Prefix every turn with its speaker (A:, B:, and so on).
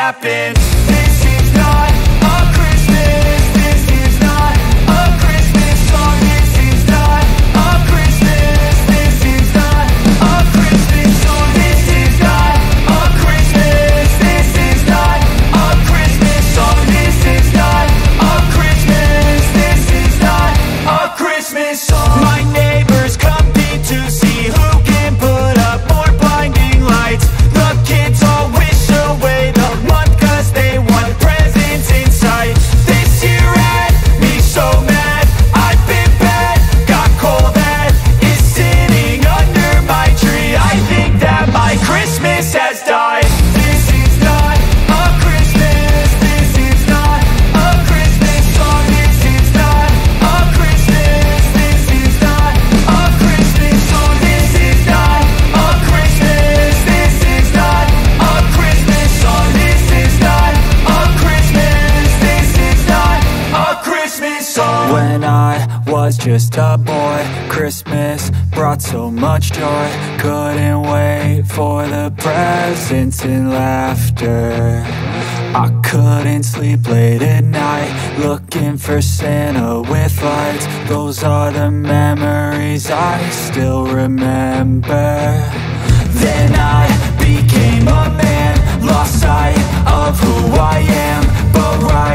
A: happen. This is not a Christmas. This is not a Christmas song. This is not a Christmas. This is not a Christmas song. This is not a Christmas. This is not a Christmas song. This is not a Christmas. This is not a Christmas song. My neighbors compete to see who can put up more blinding lights. The kids all wish away the month 'cause they want presents in sight. This year had me so mad. I've been bad, got coal that is sitting under my tree. I think that my Christmas has died. This is not a Christmas. This is not a Christmas song. This is not a Christmas. This is not a Christmas song. This is not a Christmas. This is not a Christmas song. This is not a Christmas. This is not a Christmas song. When I was just a boy, Christmas brought so much joy. Couldn't wait for the presents and laughter. I couldn't sleep late at night, looking for Santa with lights. Those are the memories I still remember. Then I became a man, lost sight of who I am. But right